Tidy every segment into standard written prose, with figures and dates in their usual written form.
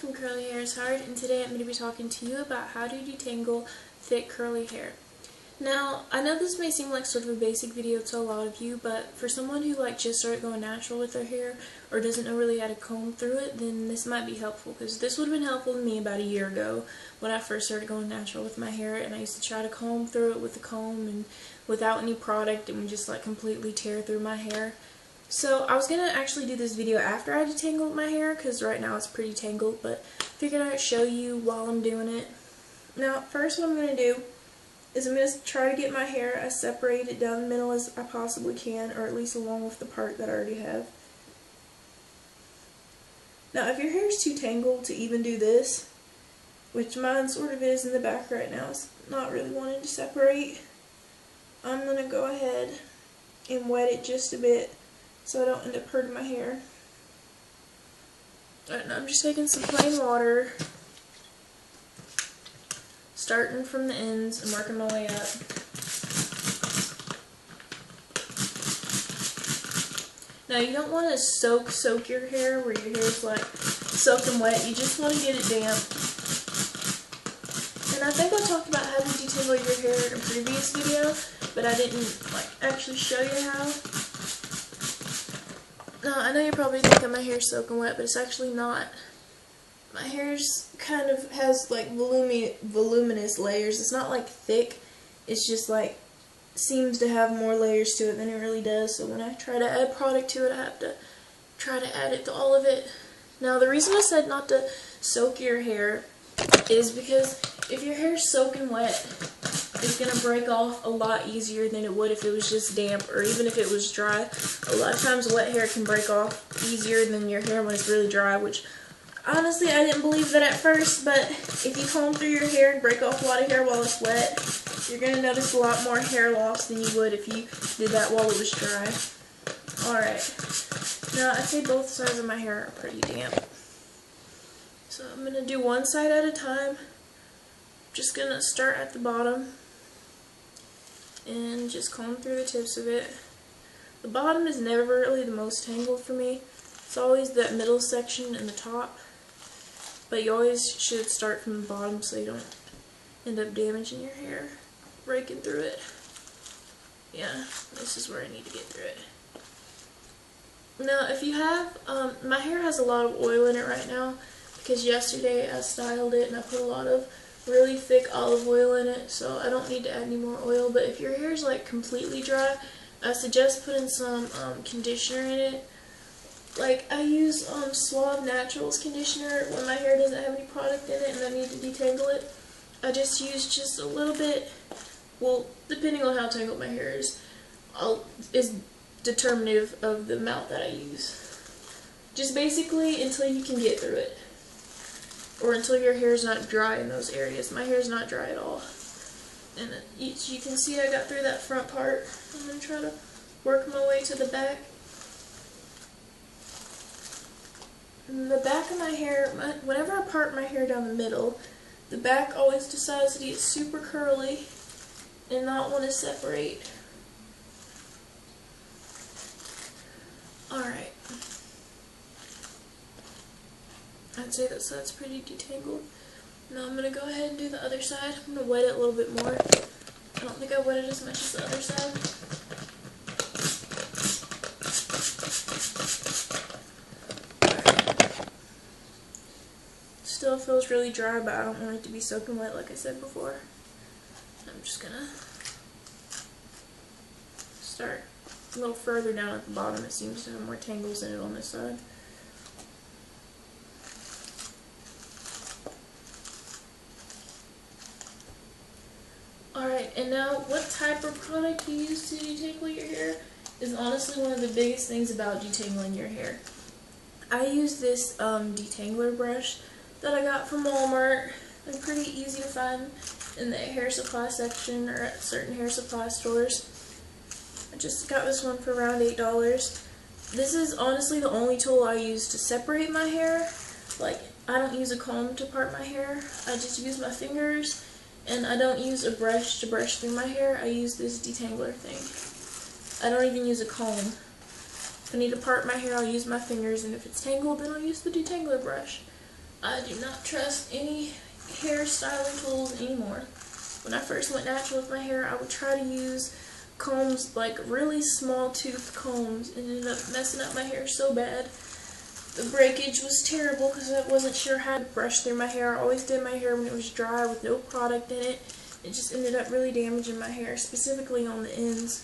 from Curly Hair is Hard, and today I'm going to be talking to you about how to detangle thick curly hair. Now, I know this may seem like sort of a basic video to a lot of you, but for someone who just started going natural with their hair or doesn't know really how to comb through it, then this might be helpful, because this would have been helpful to me about a year ago when I first started going natural with my hair, and I used to try to comb through it with a comb and without any product, and would just completely tear through my hair. So I was going to actually do this video after I detangled my hair, because right now it's pretty tangled, but figured I'd show you while I'm doing it. Now, first what I'm going to do is I'm going to try to get my hair as separated down the middle as I possibly can, or at least along with the part that I already have. Now, if your hair is too tangled to even do this, which mine sort of is in the back right now, it's not really wanting to separate, I'm going to go ahead and wet it just a bit so I don't end up hurting my hair. Alright, now I'm just taking some plain water, starting from the ends and working my way up. Now you don't want to soak your hair where your hair's soaking wet. You just want to get it damp. And I think I talked about how to detangle your hair in a previous video, but I didn't actually show you how. Now, I know you're probably thinking my hair's soaking wet, but it's actually not. My hair's kind of has voluminous layers. It's not thick. It's just seems to have more layers to it than it really does. So when I try to add product to it, I have to try to add it to all of it. Now, the reason I said not to soak your hair is because if your hair's soaking wet, it's going to break off a lot easier than it would if it was just damp, or even if it was dry. A lot of times wet hair can break off easier than your hair when it's really dry, which honestly I didn't believe that at first, but if you comb through your hair and break off a lot of hair while it's wet, you're going to notice a lot more hair loss than you would if you did that while it was dry. Alright, now I'd say both sides of my hair are pretty damp. So I'm going to do one side at a time. Just going to start at the bottom and just comb through the tips of it. The bottom is never really the most tangled for me. It's always that middle section and the top. But you always should start from the bottom so you don't end up damaging your hair, breaking through it. Yeah, this is where I need to get through it. Now, if you have, my hair has a lot of oil in it right now because yesterday I styled it and I put a lot of really thick olive oil in it, so I don't need to add any more oil. But if your hair is completely dry, I suggest putting some conditioner in it. I use Suave Naturals conditioner when my hair doesn't have any product in it and I need to detangle it. I just use just a little bit. Well, depending on how tangled my hair is determinative of the amount that I use. Just basically until you can get through it, or until your hair is not dry in those areas. My hair is not dry at all. And you can see I got through that front part. I'm going to try to work my way to the back. And the back of my hair, whenever I part my hair down the middle, the back always decides to get super curly and not want to separate. Alright. I'd say that side's pretty detangled. Now I'm going to go ahead and do the other side. I'm going to wet it a little bit more. I don't think I wet it as much as the other side. Still feels really dry, but I don't want it to be soaking wet like I said before. I'm just going to start a little further down at the bottom. It seems to have more tangles in it on this side. Alright, and now what type of product you use to detangle your hair is honestly one of the biggest things about detangling your hair. I use this detangler brush that I got from Walmart. They're pretty easy to find in the hair supply section or at certain hair supply stores. I just got this one for around $8. This is honestly the only tool I use to separate my hair. I don't use a comb to part my hair. I just use my fingers. And I don't use a brush to brush through my hair. I use this detangler thing. I don't even use a comb. If I need to part my hair, I'll use my fingers, and if it's tangled, then I'll use the detangler brush. I do not trust any hair styling tools anymore. When I first went natural with my hair, I would try to use combs, like really small tooth combs, and ended up messing up my hair so bad. The breakage was terrible because I wasn't sure how to brush through my hair. I always did my hair when it was dry with no product in it. It just ended up really damaging my hair, specifically on the ends.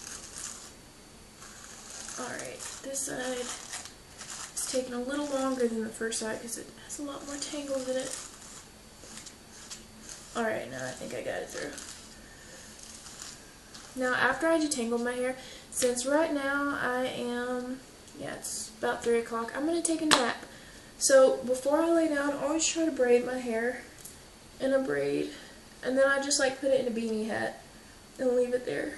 Alright, this side is taking a little longer than the first side because it has a lot more tangles in it. Alright, now I think I got it through. Now, after I detangled my hair, since right now I am, it's about 3 o'clock, I'm going to take a nap. So, before I lay down, I always try to braid my hair in a braid. And then I just like put it in a beanie hat and leave it there.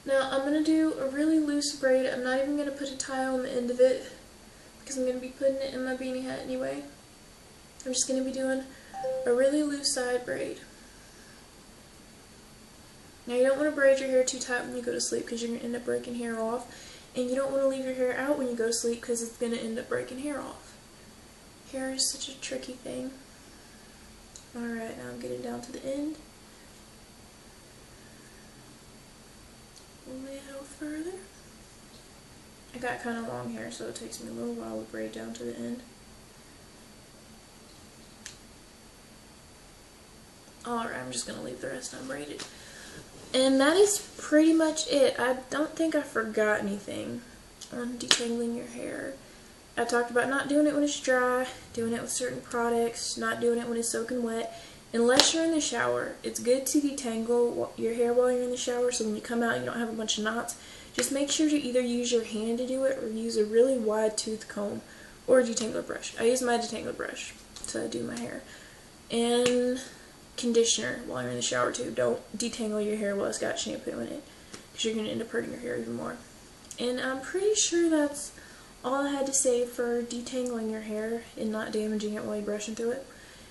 Now, I'm going to do a really loose braid. I'm not even going to put a tie on the end of it because I'm going to be putting it in my beanie hat anyway. I'm just going to be doing a really loose side braid. Now, you don't want to braid your hair too tight when you go to sleep because you're going to end up breaking hair off. And you don't want to leave your hair out when you go to sleep because it's going to end up breaking hair off. Hair is such a tricky thing. Alright, now I'm getting down to the end. A little further. I got kind of long hair, so it takes me a little while to braid down to the end. Alright, I'm just going to leave the rest unbraided. And that is pretty much it. I don't think I forgot anything on detangling your hair. I talked about not doing it when it's dry, doing it with certain products, not doing it when it's soaking wet. Unless you're in the shower, it's good to detangle your hair while you're in the shower so when you come out you don't have a bunch of knots. Just make sure to either use your hand to do it or use a really wide tooth comb or a detangler brush. I use my detangler brush to do my hair. And conditioner while you're in the shower too. Don't detangle your hair while it's got shampoo in it because you're going to end up hurting your hair even more. And I'm pretty sure that's all I had to say for detangling your hair and not damaging it while you're brushing through it.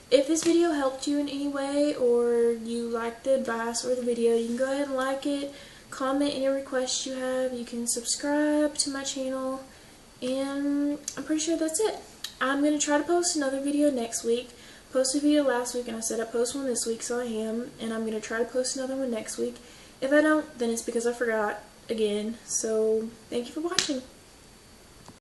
If this video helped you in any way or you liked the advice or the video, you can go ahead and like it, comment any requests you have, you can subscribe to my channel, and I'm pretty sure that's it. I'm going to try to post another video next week. Posted a video last week and I said I'd post one this week, so I am, and I'm going to try to post another one next week. If I don't, then it's because I forgot again. So, thank you for watching.